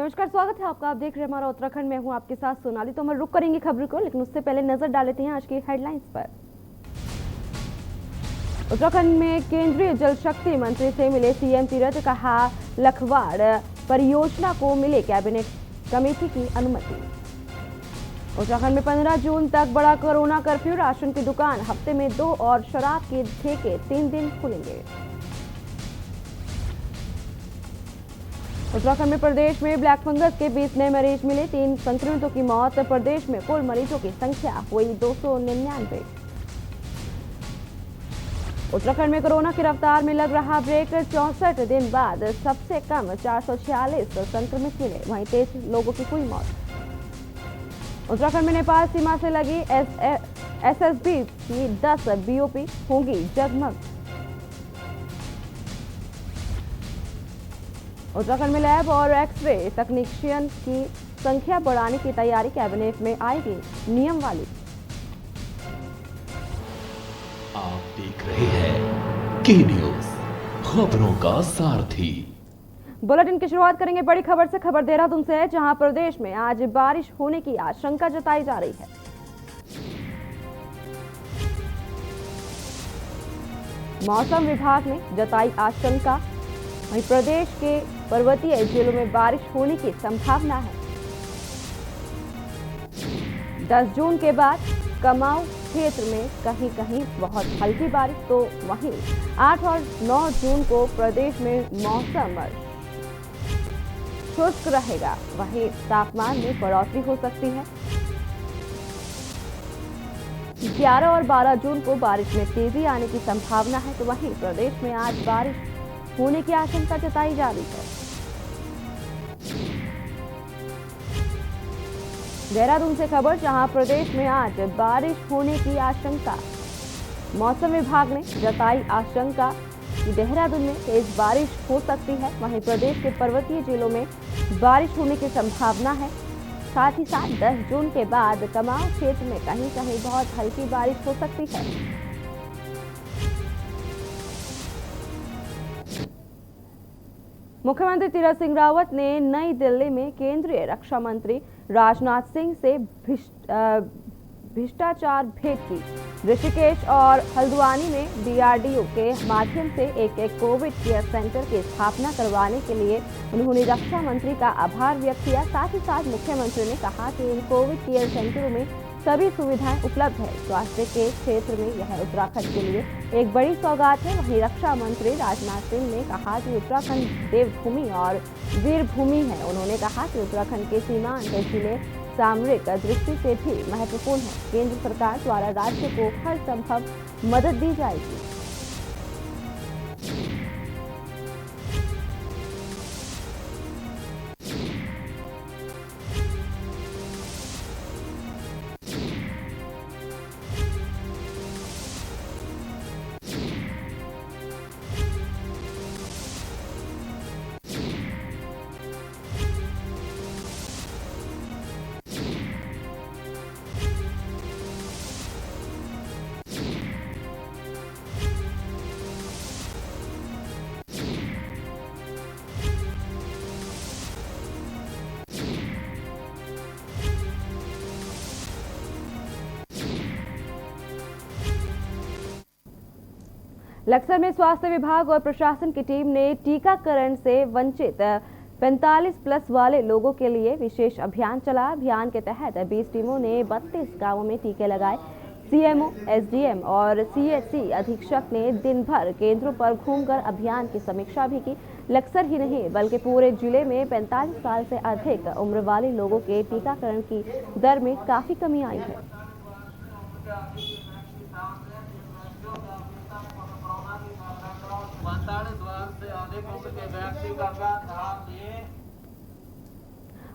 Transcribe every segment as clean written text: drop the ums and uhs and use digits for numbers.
नमस्कार, स्वागत है आपका। आप देख रहे हैं हमारा उत्तराखंड में, हूं आपके साथ सोनाली। तो हम रुक करेंगे खबरों को, लेकिन उससे पहले नजर डाल लेते हैं आज की हेडलाइंस पर। उत्तराखंड में केंद्रीय जल शक्ति मंत्री से मिले सीएम तीरथ, कहा लखवाड़ परियोजना को मिले कैबिनेट कमेटी की अनुमति। उत्तराखंड में 15 जून तक बड़ा कोरोना कर्फ्यू, राशन की दुकान हफ्ते में 2 और शराब के ठेके 3 दिन खुलेंगे। उत्तराखंड में प्रदेश में ब्लैक फंगस के 20 नए मरीज मिले, 3 संक्रमितों की मौत। प्रदेश में कुल मरीजों की संख्या हुई 299। उत्तराखंड में कोरोना की रफ्तार में लग रहा ब्रेक, 64 दिन बाद सबसे कम 446 संक्रमित मिले, वहीं 23 लोगों की हुई मौत। उत्तराखंड में नेपाल सीमा से लगी एसएसबी की 10 बीओपी होंगी जगमग। उत्तराखंड में लैब और एक्सरे तकनीशियन की संख्या बढ़ाने की तैयारी, कैबिनेट में आएगी नियम वाली। आप देख रहे हैं के न्यूज, खबरों का सारथी। बुलेटिन की शुरुआत करेंगे बड़ी खबर से। खबर देहरादून से है, जहां प्रदेश में आज बारिश होने की आशंका जताई जा रही है। मौसम विभाग ने जताई आशंका, वहीं प्रदेश के पर्वतीय जिलों में बारिश होने की संभावना है। 10 जून के बाद कमाऊ क्षेत्र में कहीं कहीं बहुत हल्की बारिश, तो वहीं 8 और 9 जून को प्रदेश में मौसम शुष्क रहेगा। वहीं तापमान में बढ़ोतरी हो सकती है। 11 और 12 जून को बारिश में तेजी आने की संभावना है, तो वहीं प्रदेश में आज बारिश होने की आशंका जताई जा रही है। देहरादून से खबर, जहां प्रदेश में आज बारिश होने की आशंका। मौसम विभाग ने जताई आशंका कि देहरादून में तेज बारिश हो सकती है, वहीं प्रदेश के पर्वतीय जिलों में बारिश होने की संभावना है। साथ ही साथ 10 जून के बाद कमाऊ क्षेत्र में कहीं कहीं बहुत हल्की बारिश हो सकती है। मुख्यमंत्री तीरथ सिंह रावत ने नई दिल्ली में केंद्रीय रक्षा मंत्री राजनाथ सिंह से भ्रष्टाचार भेंट की। ऋषिकेश और हल्द्वानी में डीआरडीओ के माध्यम से एक कोविड केयर सेंटर की स्थापना करवाने के लिए उन्होंने रक्षा मंत्री का आभार व्यक्त किया। साथ ही साथ मुख्यमंत्री ने कहा कि इन कोविड केयर सेंटरों में सभी सुविधाएं उपलब्ध है। स्वास्थ्य के क्षेत्र में यह उत्तराखंड के लिए एक बड़ी सौगात है। वहीं रक्षा मंत्री राजनाथ सिंह ने कहा कि उत्तराखंड देवभूमि और वीरभूमि है। उन्होंने कहा कि उत्तराखंड के सीमांत जिले सामरिक दृष्टि से भी महत्वपूर्ण है। केंद्र सरकार द्वारा राज्य को हर संभव मदद दी जाएगी। लक्सर में स्वास्थ्य विभाग और प्रशासन की टीम ने टीकाकरण से वंचित 45 प्लस वाले लोगों के लिए विशेष अभियान चला। अभियान के तहत 20 टीमों ने 32 गांवों में टीके लगाए। सीएमओ, एसडीएम और सीएचसी अधीक्षक ने दिन भर केंद्रों पर घूमकर अभियान की समीक्षा भी की। लक्सर ही नहीं बल्कि पूरे जिले में 45 साल से अधिक उम्र वाले लोगों के टीकाकरण की दर में काफी कमी आई है।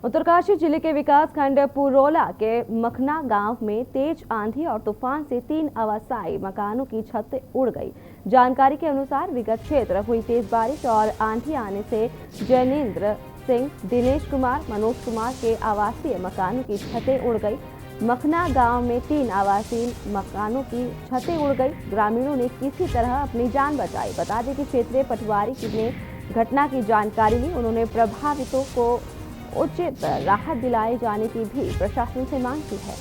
उत्तरकाशी जिले के विकास खंड पुरोला के मखना गांव में तेज आंधी और तूफान से 3 आवासीय मकानों की छत उड़ गई। जानकारी के अनुसार विगत क्षेत्र हुई तेज बारिश और आंधी आने से जैनेन्द्र सिंह, दिनेश कुमार, मनोज कुमार के आवासीय मकानों की छतें उड़ गई। मखना गांव में 3 आवासीय मकानों की छतें उड़ गई। ग्रामीणों ने किसी तरह अपनी जान बचाई। बता दें कि क्षेत्रीय पटवारी ने घटना की जानकारी ली। उन्होंने प्रभावितों को उचित राहत दिलाए जाने की भी प्रशासन से मांग की है।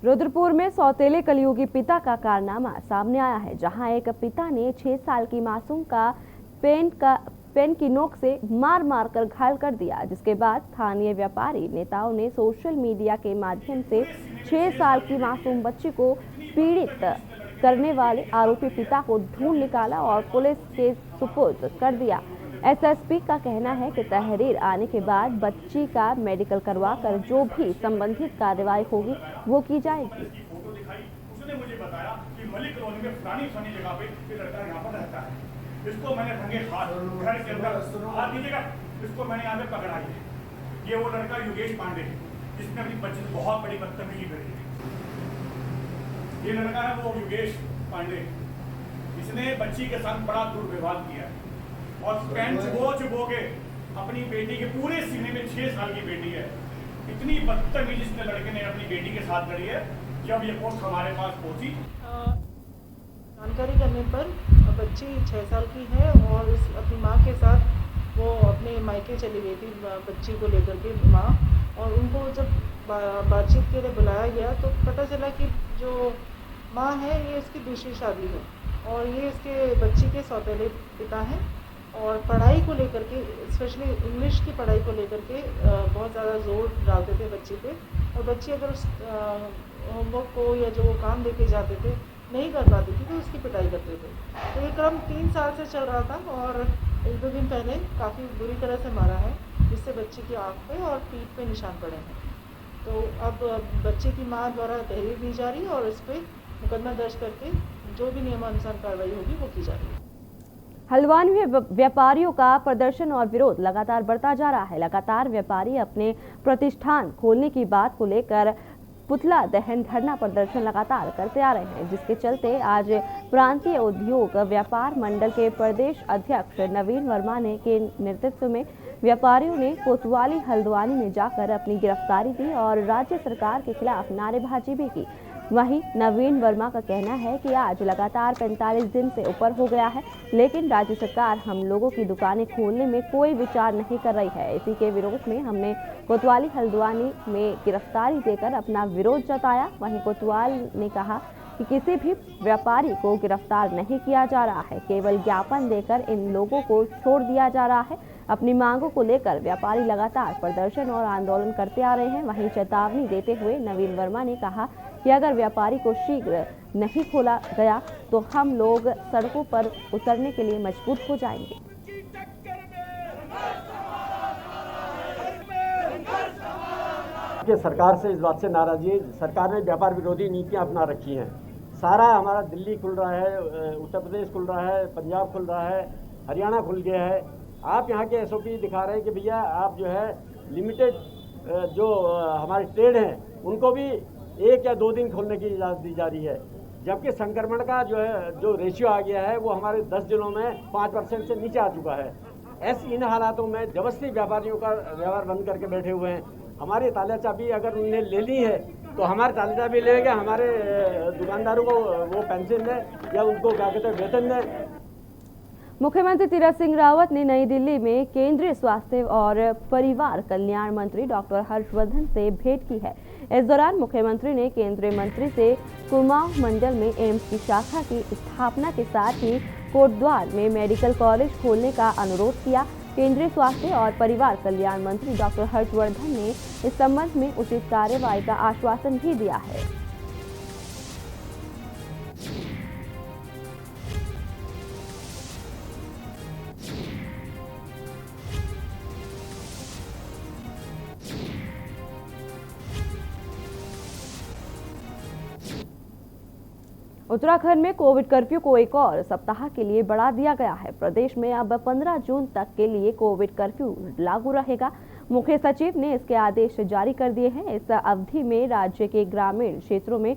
रुद्रपुर में सौतेले कलयुगी पिता का कारनामा सामने आया है, जहां एक पिता ने 6 साल की मासूम का पेन की नोक से मार मार कर घायल कर दिया, जिसके बाद स्थानीय व्यापारी नेताओं ने सोशल मीडिया के माध्यम से 6 साल की मासूम बच्ची को पीड़ित करने वाले आरोपी पिता को ढूंढ निकाला और पुलिस के सुपुर्द कर दिया। एसएसपी का कहना है कि तहरीर आने के बाद बच्ची का मेडिकल करवाकर जो भी संबंधित कार्रवाई होगी वो की जाएगी। उसने मुझे बताया कि मलिक कॉलोनी में फलानी जगह पे ये लड़का यहाँ पर रहता है। इसको मैंने रंगे हाथ घर के अंदर हाथ दीजिएगा, इसको मैंने यहाँ पे पकड़ा है। ये वो लड़का योगेश पांडे है, जिसने अपनी बच्ची से बहुत बड़ी बदतमीजी करी है। ये लड़का है वो योगेश पांडे, इसने बच्ची के साथ बड़ा दुर्व्यवहार किया है और पैंट चुबो के अपनी बेटी के पूरे सीने में 6 साल की बेटी है। इतनी बदतमीजी इसने लड़के ने अपनी बेटी के साथ करी है। जब ये पोस्ट हमारे पास पहुंची, जानकारी करने पर बच्ची 6 साल की है और अपनी माँ के साथ वो अपने मायके चली गई थी बच्ची को लेकर के माँ, और उनको जब बातचीत के लिए बुलाया गया तो पता चला कि जो माँ है ये इसकी दूसरी शादी है और ये इसके बच्ची के सौतेले पिता हैं। और पढ़ाई को लेकर के, स्पेशली इंग्लिश की पढ़ाई को लेकर के बहुत ज़्यादा जोर डालते थे बच्ची पे, और बच्ची अगर उस होमवर्क को या जो वो काम लेके जाते थे नहीं कर पाती थी तो उसकी पिटाई करते थे। तो ये क्रम 3 साल से चल रहा था और 1-2 दिन पहले काफ़ी बुरी तरह से मारा है, जिससे बच्ची की आँख पे और पीठ पे निशान पड़े हैं। तो अब बच्चे की माँ द्वारा तहरीर दी जा रही है और इस पर मुकदमा दर्ज करके जो भी नियमानुसार कार्रवाई होगी वो की जा रही है। हल्द्वानी में व्यापारियों का प्रदर्शन और विरोध लगातार बढ़ता जा रहा है। लगातार व्यापारी अपने प्रतिष्ठान खोलने की बात को लेकर पुतला दहन धरना प्रदर्शन लगातार करते आ रहे हैं, जिसके चलते आज प्रांतीय उद्योग व्यापार मंडल के प्रदेश अध्यक्ष नवीन वर्मा ने के नेतृत्व में व्यापारियों ने कोतवाली हल्द्वानी में जाकर अपनी गिरफ्तारी दी और राज्य सरकार के खिलाफ नारेबाजी भी की। वहीं नवीन वर्मा का कहना है कि आज लगातार 45 दिन से ऊपर हो गया है, लेकिन राज्य सरकार हम लोगों की दुकानें खोलने में कोई विचार नहीं कर रही है। इसी के विरोध में हमने कोतवाली हल्द्वानी में गिरफ्तारी देकर अपना विरोध जताया। वहीं कोतवाल ने कहा कि किसी भी व्यापारी को गिरफ्तार नहीं किया जा रहा है, केवल ज्ञापन देकर इन लोगों को छोड़ दिया जा रहा है। अपनी मांगों को लेकर व्यापारी लगातार प्रदर्शन और आंदोलन करते आ रहे हैं। वहीं चेतावनी देते हुए नवीन वर्मा ने कहा कि अगर व्यापारी को शीघ्र नहीं खोला गया तो हम लोग सड़कों पर उतरने के लिए मजबूर हो जाएंगे। सरकार से इस बात से नाराजगी है, सरकार ने व्यापार विरोधी नीतियां अपना रखी हैं। सारा हमारा दिल्ली खुल रहा है, उत्तर प्रदेश खुल रहा है, पंजाब खुल रहा है, हरियाणा खुल गया है। आप यहाँ के एसओपी दिखा रहे हैं कि भैया आप जो है लिमिटेड जो हमारे ट्रेड हैं उनको भी 1 या 2 दिन खोलने की इजाज़त दी जा रही है, जबकि संक्रमण का जो रेशियो आ गया है वो हमारे 10 दिनों में 5% से नीचे आ चुका है। ऐसे इन हालातों में जबरदस्ती व्यापारियों का व्यवहार बंद करके बैठे हुए हैं। हमारी ताले चाबी अगर उन्हें ले ली है तो हमारे ताले चाबी लेके हमारे दुकानदारों को वो पेंशन दें या उनको क्या कहते हैं वेतन दें। मुख्यमंत्री तीरथ सिंह रावत ने नई दिल्ली में केंद्रीय स्वास्थ्य और परिवार कल्याण मंत्री डॉक्टर हर्षवर्धन से भेंट की है। इस दौरान मुख्यमंत्री ने केंद्रीय मंत्री से कुमाऊं मंडल में एम्स की शाखा की स्थापना के साथ ही कोटद्वार में मेडिकल कॉलेज खोलने का अनुरोध किया। केंद्रीय स्वास्थ्य और परिवार कल्याण मंत्री डॉक्टर हर्षवर्धन ने इस संबंध में उचित कार्रवाई का आश्वासन भी दिया है। उत्तराखंड में कोविड कर्फ्यू को एक और सप्ताह के लिए बढ़ा दिया गया है। प्रदेश में अब 15 जून तक के लिए कोविड कर्फ्यू लागू रहेगा। मुख्य सचिव ने इसके आदेश जारी कर दिए हैं। इस अवधि में राज्य के ग्रामीण क्षेत्रों में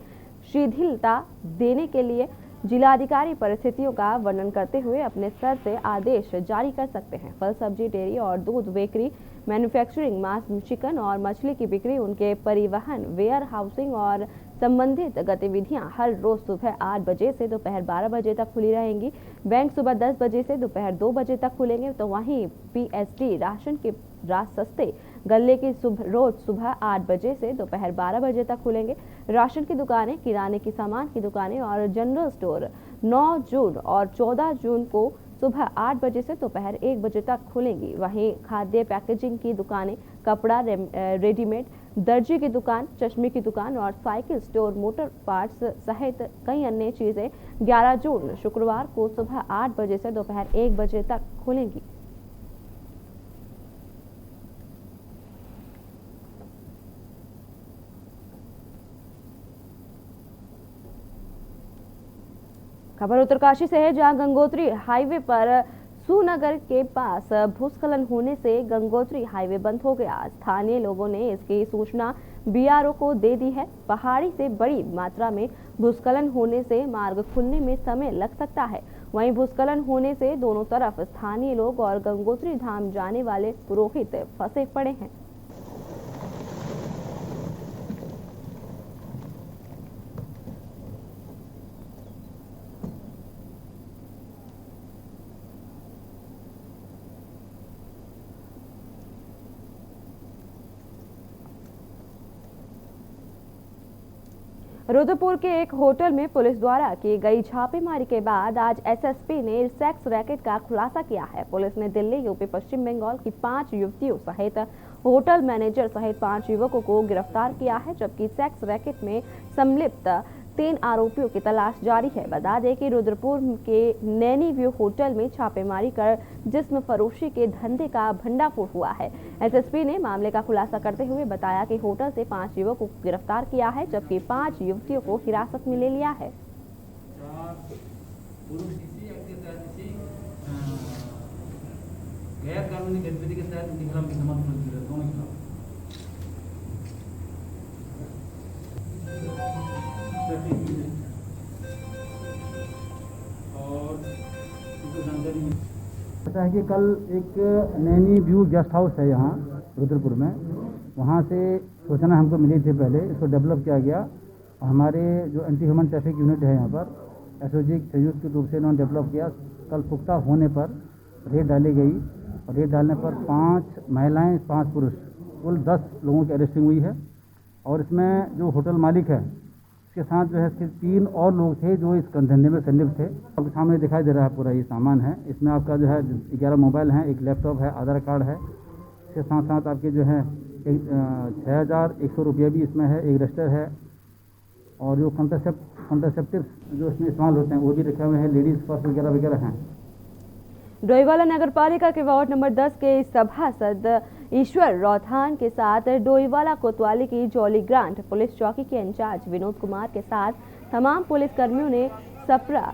शिथिलता देने के लिए जिलाधिकारी परिस्थितियों का वर्णन करते हुए अपने स्तर से आदेश जारी कर सकते हैं। फल, सब्जी, डेयरी और दूध बेकरी, मैन्युफैक्चरिंग, मांस, चिकन और मछली की बिक्री, उनके परिवहन, वेयर हाउसिंग और संबंधित गतिविधियां हर रोज सुबह 8 बजे से दोपहर 12 बजे तक खुली रहेंगी। बैंक सुबह 10 बजे से दोपहर 2 बजे तक खुलेंगे। तो वहीं पीएसडी राशन के सस्ते गल्ले की रोज सुबह 8 बजे से दोपहर 12 बजे तक खुलेंगे। राशन की दुकानें, किराने की सामान की दुकानें और जनरल स्टोर 9 जून और 14 जून को सुबह 8 बजे से दोपहर 1 बजे तक खुलेंगी। वहीं खाद्य पैकेजिंग की दुकानें, कपड़ा, रेडीमेड, दर्जी की दुकान, चश्मे की दुकान और साइकिल स्टोर, मोटर पार्ट्स सहित कई अन्य चीजें 11 जून शुक्रवार को सुबह 8 बजे से दोपहर 1 बजे तक खुलेंगी। खबर उत्तरकाशी से है, जहां गंगोत्री हाईवे पर सुनगर के पास भूस्खलन होने से गंगोत्री हाईवे बंद हो गया। स्थानीय लोगों ने इसकी सूचना बीआरओ को दे दी है। पहाड़ी से बड़ी मात्रा में भूस्खलन होने से मार्ग खुलने में समय लग सकता है। वहीं भूस्खलन होने से दोनों तरफ स्थानीय लोग और गंगोत्री धाम जाने वाले पुरोहित फंसे पड़े हैं। रुद्रपुर के एक होटल में पुलिस द्वारा की गई छापेमारी के बाद आज एसएसपी ने सेक्स रैकेट का खुलासा किया है। पुलिस ने दिल्ली, यूपी, पश्चिम बंगाल की 5 युवतियों सहित होटल मैनेजर सहित 5 युवकों को गिरफ्तार किया है, जबकि सेक्स रैकेट में सम्मिलित 3 आरोपियों की तलाश जारी है। बता दें कि रुद्रपुर के नैनी व्यू होटल में छापेमारी कर जिस्म फरोशी के धंधे का भंडाफोड़ हुआ है। एसएसपी ने मामले का खुलासा करते हुए बताया कि होटल से 5 युवकों को गिरफ्तार किया है, जबकि 5 युवतियों को हिरासत में ले लिया है। गैर कानूनी गतिविधि के तहत उनके खिलाफ मुकदमा दर्ज किया, दोनों के खिलाफ। और पता है कि कल एक नैनी व्यू गेस्ट हाउस है यहाँ रुद्रपुर में, वहाँ से सूचना हमको मिली थी। पहले इसको डेवलप किया गया। हमारे जो एंटी ह्यूमन ट्रैफिक यूनिट है यहाँ पर एसओजी संयुक्त रूप से इन्होंने डेवलप किया। कल पुख्ता होने पर रेड डाली गई और रेड डालने पर 5 महिलाएं 5 पुरुष कुल 10 लोगों की अरेस्टिंग हुई है। और इसमें जो होटल मालिक है इसके साथ जो है सिर्फ 3 और लोग थे जो इस धंधे में संलिप्त थे। आपके सामने दिखाई दे रहा है पूरा ये सामान है। इसमें आपका जो है 11 मोबाइल है, एक लैपटॉप है, आधार कार्ड है। इसके साथ साथ आपके जो है 6100 रुपये भी इसमें है, एक रजिस्टर है और जो कॉन्ट्रासेप्टिव जो इसमें इस्तेमाल होते हैं वो भी रखे हुए हैं, लेडीज़ पर्स वगैरह वगैरह हैं। डोईवाला नगर पालिका के वार्ड नंबर 10 के सभासद ईश्वर रौथान के साथ डोईवाला कोतवाली की जॉली ग्रांट पुलिस चौकी के इंचार्ज विनोद कुमार के साथ तमाम पुलिस कर्मियों ने सपरा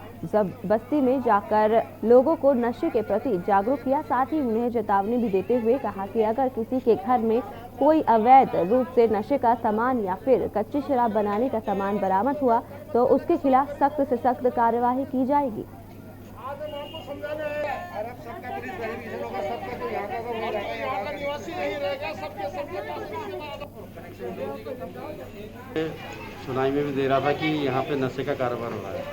बस्ती में जाकर लोगों को नशे के प्रति जागरूक किया। साथ ही उन्हें चेतावनी भी देते हुए कहा कि अगर किसी के घर में कोई अवैध रूप से नशे का सामान या फिर कच्ची शराब बनाने का सामान बरामद हुआ तो उसके खिलाफ सख्त से सख्त कार्यवाही की जाएगी। सुनाई में भी दे रहा था कि यहाँ पे नशे का कारोबार हो रहा है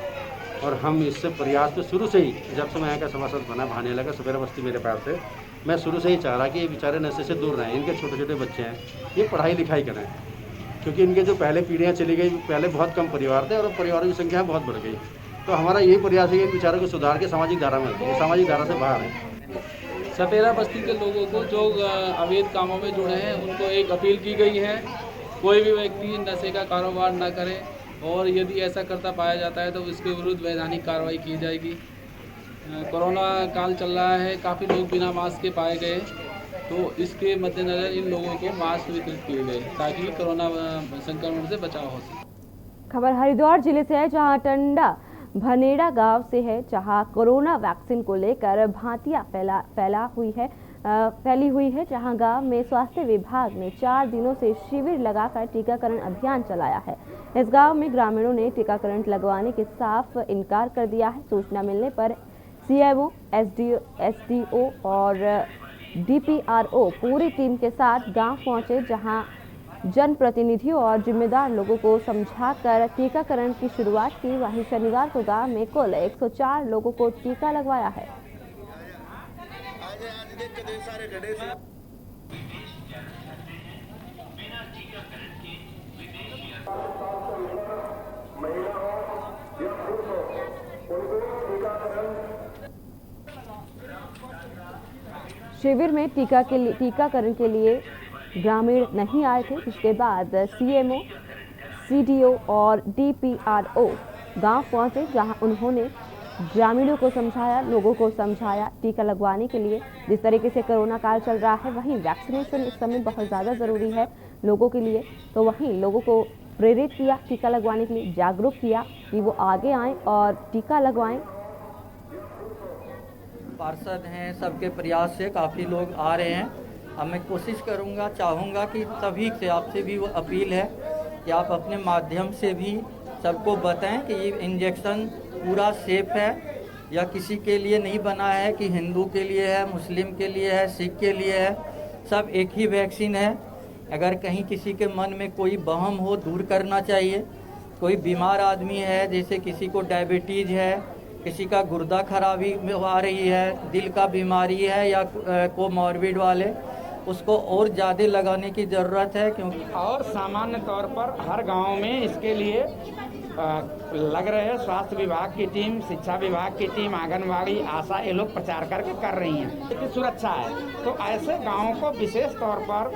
और हम इससे प्रयास तो शुरू से ही, जब से मैं यहाँ का सभासद बना भाने लगा सपेरा बस्ती मेरे पैर से, मैं शुरू से ही चाह रहा कि ये बेचारे नशे से दूर रहें। इनके छोटे छोटे बच्चे हैं, ये पढ़ाई लिखाई करें, क्योंकि इनके जो पहले पीढ़ियाँ चली गई, पहले बहुत कम परिवार थे और परिवारों की संख्या बहुत बढ़ गई। तो हमारा यही प्रयास है कि इन बेचारों को सुधार के सामाजिक धारा में, सामाजिक धारा से बाहर है। सपेरा बस्ती के लोगों को जो अवैध कामों में जुड़े हैं उनको एक अपील की गई है, कोई भी व्यक्ति नशे का कारोबार न करे और यदि ऐसा करता पाया जाता है तो उसके विरुद्ध वैधानिक कार्रवाई की जाएगी। कोरोना काल चल रहा है, काफ़ी लोग बिना मास्क के पाए गए, तो इसके मद्देनज़र इन लोगों को मास्क वितरित किए गए ताकि कोरोना संक्रमण से बचाव हो सके। खबर हरिद्वार जिले से है, जहां टंडा भनेड़ा गांव से है, जहां कोरोना वैक्सीन को लेकर भांतियां फैला हुई है। फैली हुई है, जहां गांव में स्वास्थ्य विभाग ने 4 दिनों से शिविर लगाकर टीकाकरण अभियान चलाया है। इस गांव में ग्रामीणों ने टीकाकरण लगवाने के साफ इनकार कर दिया है। सूचना मिलने पर सीएमओ, एसडीओ और डीपीआरओ पूरी टीम के साथ गांव पहुंचे, जहां जनप्रतिनिधियों और जिम्मेदार लोगों को समझाकर टीकाकरण की शुरुआत की। वहीं शनिवार को गांव में कुल 104 लोगों को टीका लगवाया है। शिविर में टीकाकरण के लिए ग्रामीण नहीं आए थे, जिसके बाद सीएमओ, सीडीओ और डीपीआरओ गांव पहुंचे, जहां उन्होंने ग्रामीणों को समझाया, लोगों को समझाया टीका लगवाने के लिए। जिस तरीके से कोरोना काल चल रहा है, वहीं वैक्सीनेशन इस समय बहुत ज़्यादा ज़रूरी है लोगों के लिए, तो वहीं लोगों को प्रेरित किया टीका लगवाने के लिए, जागरूक किया कि वो आगे आएँ और टीका लगवाएं। पार्षद हैं, सबके प्रयास से काफ़ी लोग आ रहे हैं। अब मैं कोशिश करूंगा, चाहूँगा कि सभी से, आपसे भी वो अपील है कि आप अपने माध्यम से भी सबको बताएं कि ये इंजेक्शन पूरा सेफ है, या किसी के लिए नहीं बना है कि हिंदू के लिए है, मुस्लिम के लिए है, सिख के लिए है, सब एक ही वैक्सीन है। अगर कहीं किसी के मन में कोई वहम हो, दूर करना चाहिए। कोई बीमार आदमी है, जैसे किसी को डायबिटीज़ है, किसी का गुर्दा खराबी आ रही है, दिल का बीमारी है, या कोमॉर्बिड वाले, उसको और ज़्यादा लगाने की ज़रूरत है। क्योंकि और सामान्य तौर पर हर गांव में इसके लिए लग रहे हैं। स्वास्थ्य विभाग की टीम, शिक्षा विभाग की टीम, आंगनबाड़ी, आशा, ये लोग प्रचार करके कर रही हैं कि सुरक्षा है। तो ऐसे गांवों को विशेष तौर पर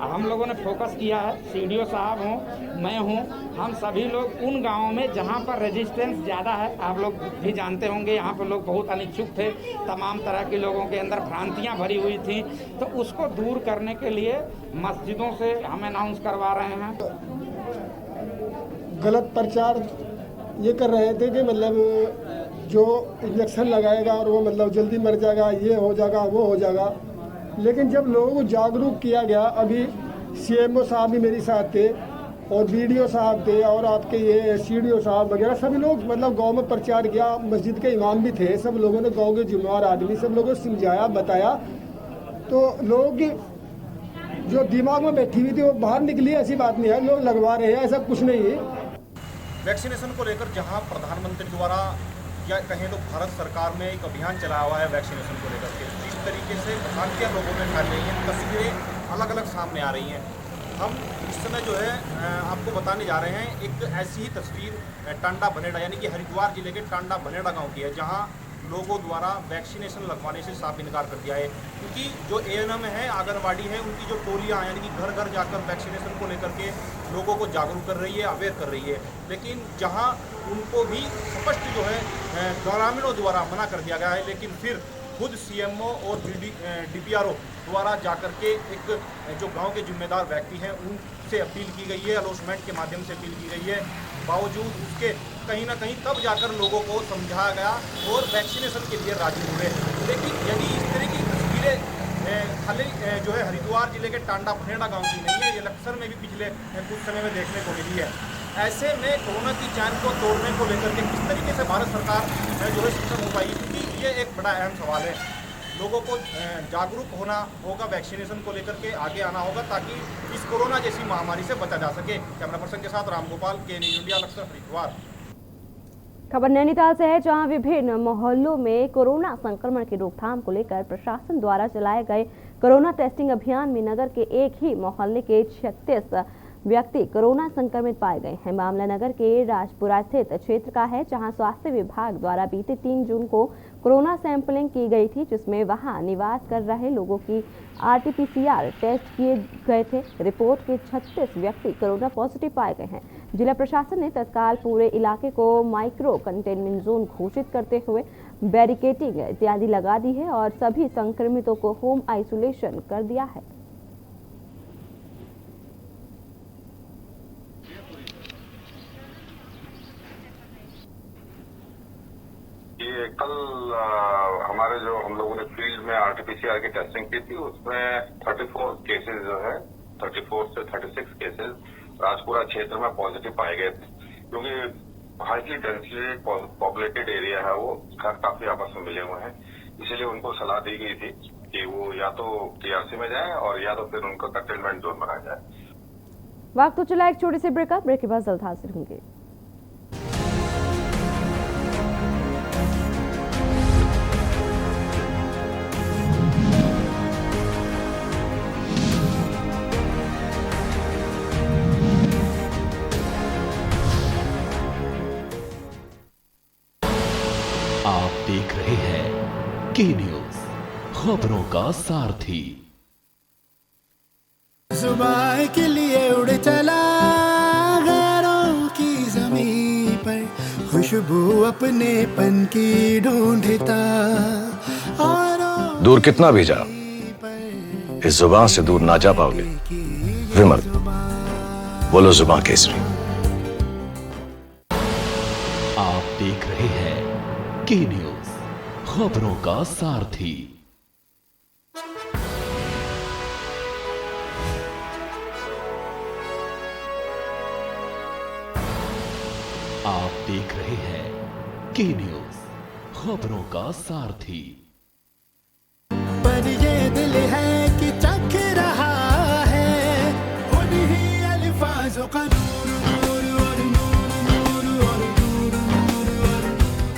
हम लोगों ने फोकस किया है। सीडीओ साहब हों, मैं हूं, हम सभी लोग उन गांवों में जहां पर रेजिस्टेंस ज़्यादा है, आप लोग भी जानते होंगे, यहाँ पर लोग बहुत अनिच्छुक थे, तमाम तरह के लोगों के अंदर भ्रांतियाँ भरी हुई थी, तो उसको दूर करने के लिए मस्जिदों से हम अनाउंस करवा रहे हैं। गलत प्रचार ये कर रहे थे कि मतलब जो इंजेक्शन लगाएगा और वो मतलब जल्दी मर जाएगा, ये हो जाएगा, वो हो जाएगा। लेकिन जब लोगों को जागरूक किया गया, अभी सीएमओ साहब भी मेरे साथ थे और बीडीओ साहब थे और आपके ये सीडीओ साहब वगैरह सभी लोग मतलब गांव में प्रचार किया। मस्जिद के इमाम भी थे, सब लोगों ने, गांव के जिम्मेदार आदमी, सब लोगों को समझाया, बताया। तो लोग जो दिमाग में बैठी हुई थी वो बाहर निकली, ऐसी बात नहीं है, लोग लगवा रहे हैं, ऐसा कुछ नहीं है। वैक्सीनेशन को लेकर जहां प्रधानमंत्री द्वारा या कहें तो भारत सरकार ने एक अभियान चलाया हुआ है वैक्सीनेशन को लेकर के, इस तरीके से भ्रांतियाँ लोगों में फैल रही हैं, तस्वीरें अलग अलग सामने आ रही हैं। हम इस समय जो है आपको बताने जा रहे हैं एक ऐसी ही तस्वीर टांडा बनेड़ा यानी कि हरिद्वार जिले के टांडा बनेड़ा गाँव की है, जहाँ लोगों द्वारा वैक्सीनेशन लगवाने से साफ इनकार कर दिया है। क्योंकि जो एएनएम है, आंगनबाड़ी है, उनकी जो टोलियाँ यानी कि घर घर जाकर वैक्सीनेशन को लेकर के लोगों को जागरूक कर रही है, अवेयर कर रही है, लेकिन जहां उनको भी स्पष्ट जो है ग्रामीणों द्वारा मना कर दिया गया है, लेकिन फिर खुद सीएमओ और डीपीआरओ द्वारा जाकर के एक जो गांव के जिम्मेदार व्यक्ति हैं उनसे अपील की गई है, अलॉटमेंट के माध्यम से अपील की गई है। बावजूद उसके कहीं ना कहीं तब जाकर लोगों को समझाया गया और वैक्सीनेशन के लिए राजी हुए। लेकिन यदि इस तरह की तस्वीरें खाली जो है हरिद्वार जिले के टांडा बनेड़ा गांव की नहीं है, ये लक्सर में भी पिछले कुछ समय में देखने को मिली है। ऐसे में कोरोना की चैन को तोड़ने को लेकर के किस तरीके से भारत सरकार जो है सक्षम हो पाएगी, क्योंकि ये एक बड़ा अहम सवाल है। लोगों को जागरूक होना होगा, वैक्सीनेशन को लेकर के आगे आना होगा, ताकि इस कोरोना जैसी महामारी से बचा जा सके। कैमरा पर्सन के साथ रामगोपाल, के न्यूज़ इंडिया, लक्सर, हरिद्वार। खबर नैनीताल से है, जहां विभिन्न मोहल्लों में कोरोना संक्रमण की रोकथाम को लेकर प्रशासन द्वारा चलाए गए कोरोना टेस्टिंग अभियान में नगर के एक ही मोहल्ले के 36 व्यक्ति कोरोना संक्रमित पाए गए हैं। मामला नगर के राजपुरा स्थित क्षेत्र का है, जहां स्वास्थ्य विभाग द्वारा बीते 3 जून को कोरोना सैंपलिंग की गई थी, जिसमें वहां निवास कर रहे लोगों की आरटीपीसीआर टेस्ट किए गए थे। रिपोर्ट के 36 व्यक्ति कोरोना पॉजिटिव पाए गए हैं। जिला प्रशासन ने तत्काल पूरे इलाके को माइक्रो कंटेनमेंट जोन घोषित करते हुए बैरिकेडिंग इत्यादि लगा दी है और सभी संक्रमितों को होम आइसोलेशन कर दिया है। ये कल हमारे जो हम लोगों ने फील्ड में RT-PCR की टेस्टिंग की थी, उसमें 34 केसेस जो है 34 से 36 केसेस राजपुरा क्षेत्र में पॉजिटिव पाए गए थे। क्योंकि हाईली डेंसली पॉपुलेटेड एरिया है, वो घर काफी आपस में मिले हुए हैं, इसीलिए उनको सलाह दी गई थी कि वो या तो TRC में जाए और या तो फिर उनका कंटेनमेंट जोन बनाया जाए। वक्त तो चला एक छोटी सी ब्रेक के बाद जल्द हाजिर होंगे। आप देख रहे हैं के न्यूज, खबरों का सारथी। जुबान के लिए उड़ चला गैरों की ज़मीं पर, खुशबू अपने पन की ढूंढता। दूर कितना भी जाओ, इस जुबान से दूर ना जा पाओगे। विमल, बोलो जुबान केसरी। आप देख रहे हैं के न्यूज, खबरों का सारथी। आप देख रहे हैं के न्यूज, खबरों का सारथी। पर ये दिल है कि चख रहा है उन्हीं अल्फाजों का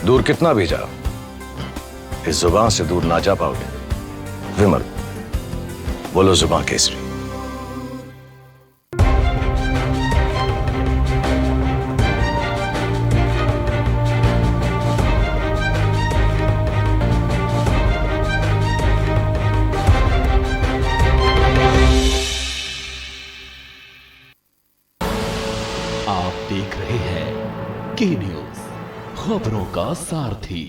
दूर कितना भी जाओ, इस जुबान से दूर ना जा पाओगे। विमल, बोलो जुबान केसरी। आप देख रहे हैं के न्यूज, खबरों का सारथी।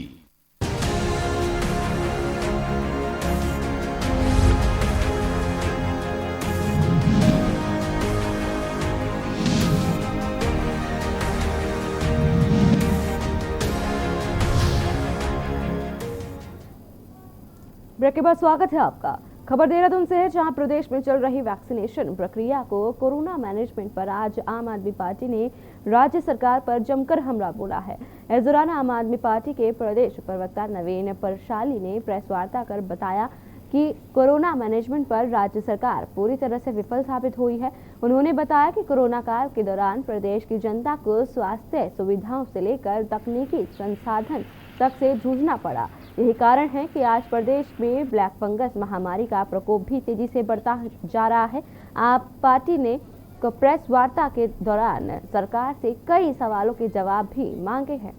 ब्रेक के बाद स्वागत है आपका। खबर देहरादून से है, जहां प्रदेश में चल रही वैक्सीनेशन प्रक्रिया को कोरोना मैनेजमेंट पर आज आम आदमी पार्टी ने राज्य सरकार पर जमकर हमला बोला है। इस दौरान आम आदमी पार्टी के प्रदेश प्रवक्ता नवीन परशाली ने प्रेस वार्ता कर बताया कि कोरोना मैनेजमेंट पर राज्य सरकार पूरी तरह से विफल साबित हुई है। उन्होंने बताया कि कोरोना काल के दौरान प्रदेश की जनता को स्वास्थ्य सुविधाओं से लेकर तकनीकी संसाधन तक से जूझना पड़ा। यही कारण है कि आज प्रदेश में ब्लैक फंगस महामारी का प्रकोप भी तेजी से बढ़ता जा रहा है। आप पार्टी ने प्रेस वार्ता के दौरान सरकार से कई सवालों के जवाब भी मांगे हैं।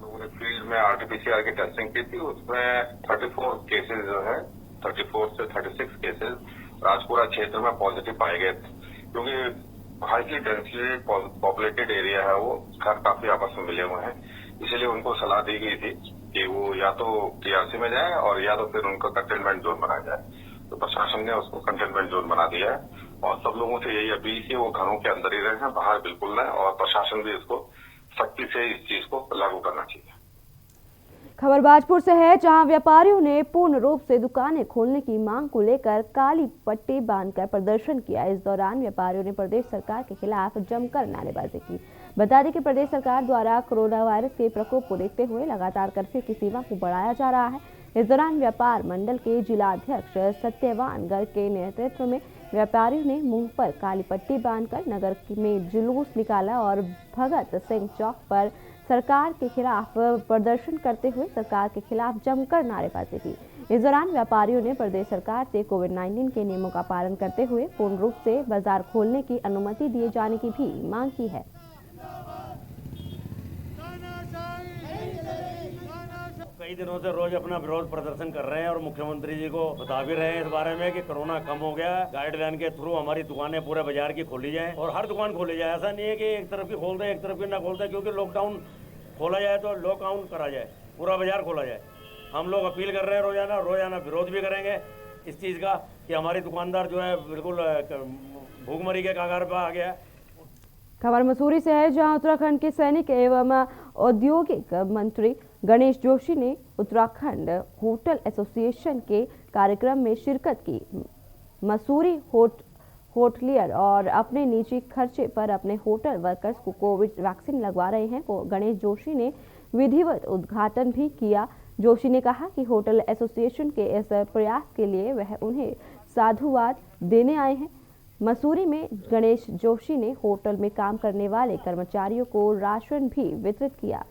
लोगों ने फील्ड में RT-PCR की टेस्टिंग की थी, उसमें 34 केसेस जो है 34 से 36 केसेस राजपुरा क्षेत्र में पॉजिटिव पाए गए थे। क्योंकि हाईली डेंसली पॉपुलेटेड एरिया है, वो घर काफी आपस में मिले हुए हैं, इसीलिए उनको सलाह दी गई थी कि वो या तो TRC में जाए और या तो फिर उनका कंटेनमेंट जोन बनाया जाए। तो प्रशासन ने उसको कंटेनमेंट जोन बना दिया है और सब लोगों से यही अपील की वो घरों के अंदर ही रहें, बाहर बिल्कुल नहीं, और प्रशासन भी इसको सख्ती से इस चीज को लागू करना चाहिए। खबर बाजपुर से है, जहां व्यापारियों ने पूर्ण रूप से दुकानें खोलने की मांग को लेकर काली पट्टी बांधकर प्रदर्शन किया। इस दौरान व्यापारियों ने प्रदेश सरकार के खिलाफ जमकर नारेबाजी की। बता दें कि प्रदेश सरकार द्वारा कोरोना वायरस के प्रकोप को देखते हुए लगातार कर्फ्यू की सीमा को बढ़ाया जा रहा है। इस दौरान व्यापार मंडल के जिलाध्यक्ष सत्यवान गर्ग के नेतृत्व में व्यापारियों ने मुंह पर काली पट्टी बांधकर नगर में जुलूस निकाला और भगत सिंह चौक पर सरकार के खिलाफ प्रदर्शन करते हुए सरकार के खिलाफ जमकर नारेबाजी की। इस दौरान व्यापारियों ने प्रदेश सरकार से कोविड-19 के नियमों का पालन करते हुए पूर्ण रूप से बाजार खोलने की अनुमति दिए जाने की भी मांग की है। कई दिनों से रोज अपना विरोध प्रदर्शन कर रहे हैं और मुख्यमंत्री जी को बता भी रहे हैं इस बारे में कि कोरोना कम हो गया। गाइडलाइन के थ्रू हमारी दुकानें पूरे बाजार की खोली जाए और हर दुकान खोली जाए। ऐसा नहीं है कि एक तरफ की खोल दे एक तरफ की ना खोल दे, क्योंकि लॉकडाउन खोला जाए तो लॉकडाउन करा जाए, पूरा बाजार खोला जाए। हम लोग अपील कर रहे हैं रोजाना विरोध भी करेंगे इस चीज़ का कि हमारी दुकानदार जो है बिल्कुल भूखमरी के कगार पर आ गया। खबर मसूरी से है, जहां उत्तराखंड के सैनिक एवं औद्योगिक मंत्री गणेश जोशी ने उत्तराखंड होटल एसोसिएशन के कार्यक्रम में शिरकत की। मसूरी होटलियर और अपने निजी खर्चे पर अपने होटल वर्कर्स को कोविड वैक्सीन लगवा रहे हैं। गणेश जोशी ने विधिवत उद्घाटन भी किया। जोशी ने कहा कि होटल एसोसिएशन के इस प्रयास के लिए वह उन्हें साधुवाद देने आए हैं। मसूरी में गणेश जोशी ने होटल में काम करने वाले कर्मचारियों को राशन भी वितरित किया।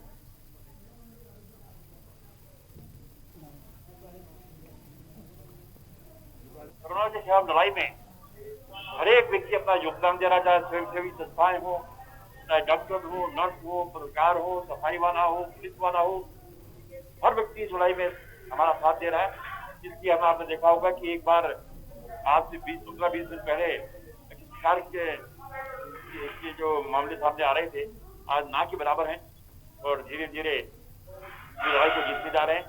कोरोना के खिलाफ लड़ाई में हर एक व्यक्ति अपना योगदान दे रहा है, चाहे स्वयंसेवी संस्थाएं हो, चाहे डॉक्टर हो, नर्स हो, पत्रकार हो, सफाई वाला हो, पुलिस वाला हो, हर व्यक्ति इस लड़ाई में हमारा साथ दे रहा है। जिसकी आपने देखा होगा कि एक बार आज से 15-20 दिन पहले सरकार के जो मामले सामने आ रहे थे, आज ना के बराबर हैं और धीरे धीरे लड़ाई को जीतने जा रहे हैं।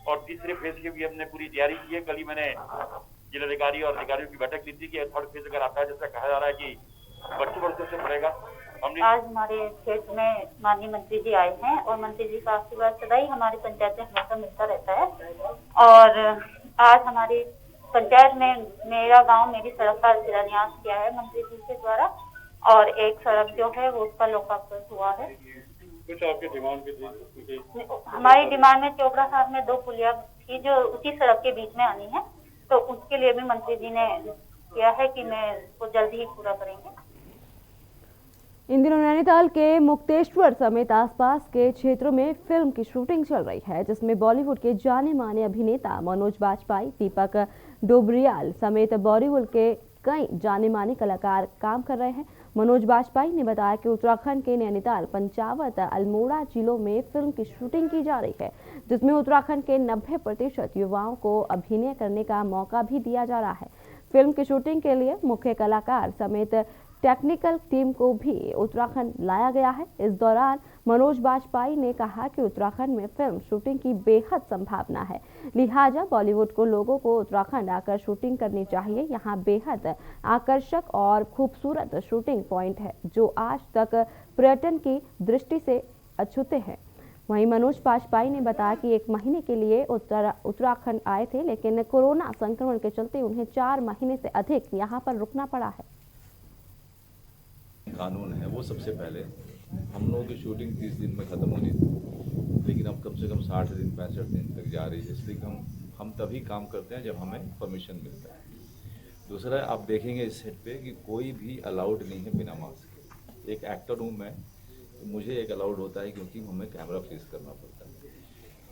और तीसरे फेज की भी हमने पूरी तैयारी की है। कल ही मैंने जिलाधिकारी और अधिकारियों की बैठक ली थी कि थर्ड फेज अगर आता है, जैसा कहा जा रहा है कि वर्षों से पड़ेगा। हमने आज हमारे क्षेत्र में माननीय मंत्री जी आए हैं और मंत्री जी का आशीर्वाद सदा ही हमारी पंचायत में हमेशा मिलता रहता है। और आज हमारी पंचायत में मेरा गांव मेरी सड़क का शिलान्यास किया है मंत्री जी के द्वारा, और एक सड़क जो है वो उसका लोकार्पण हुआ है। कुछ आपके डिमांड भी हमारी डिमांड में चोपड़ा साहब में 2 पुलिया थी जो उसी सड़क के बीच में आनी है, तो उसके लिए भी मंत्री जी ने किया है कि मैं उसको जल्दी ही पूरा करेंगे। इन दिनों नैनीताल के मुक्तेश्वर समेत आसपास के क्षेत्रों में फिल्म की शूटिंग चल रही है, जिसमें बॉलीवुड के जाने माने अभिनेता मनोज बाजपेयी, दीपक डोबरियाल समेत बॉलीवुड के कई जाने माने कलाकार काम कर रहे हैं। मनोज बाजपेयी ने बताया कि उत्तराखंड के नैनीताल, पंचावत, अल्मोड़ा जिलों में फिल्म की शूटिंग की जा रही है, जिसमें उत्तराखंड के 90% युवाओं को अभिनय करने का मौका भी दिया जा रहा है। फिल्म की शूटिंग के लिए मुख्य कलाकार समेत टेक्निकल टीम को भी उत्तराखंड लाया गया है। इस दौरान मनोज बाजपेयी ने कहा कि उत्तराखंड में फिल्म शूटिंग की बेहद संभावना है, लिहाजा बॉलीवुड को लोगों को उत्तराखंड आकर शूटिंग करनी चाहिए। यहाँ बेहद आकर्षक और खूबसूरत शूटिंग पॉइंट है, जो आज तक पर्यटन की दृष्टि से अछूते हैं। वहीं मनोज बाजपेयी ने बताया कि 1 महीने के लिए उत्तराखंड आए थे, लेकिन कोरोना संक्रमण के चलते उन्हें 4 महीने से अधिक यहाँ पर रुकना पड़ा है। कानून है वो सबसे पहले हम लोगों की शूटिंग 30 दिन में ख़त्म होनी थी, लेकिन अब कम से कम 60 दिन 65 दिन तक जा रही है। इसलिए हम तभी काम करते हैं जब हमें परमिशन मिलता है। दूसरा, आप देखेंगे इस सेट पे कि कोई भी अलाउड नहीं है बिना मास्क के। एक एक्टर हूँ मैं, तो मुझे एक अलाउड होता है क्योंकि हमें कैमरा फेस करना पड़ता है,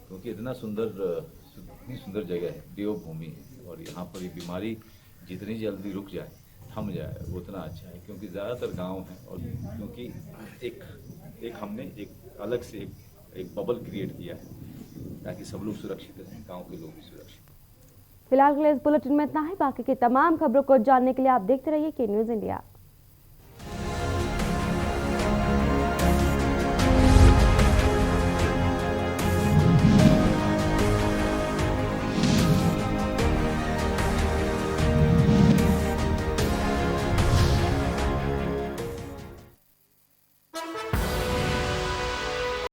क्योंकि इतनी सुंदर जगह है, देवभूमि है, और यहाँ पर ये बीमारी जितनी जल्दी रुक जाए, थम जाए, वो उतना अच्छा है। क्योंकि ज़्यादातर गांव हैं और क्योंकि एक हमने एक अलग से एक बबल क्रिएट किया है ताकि सब लोग सुरक्षित रहें, गांव के लोग भी सुरक्षित। फिलहाल के लिए इस बुलेटिन में इतना ही। बाकी की तमाम खबरों को जानने के लिए आप देखते रहिए के न्यूज़ इंडिया।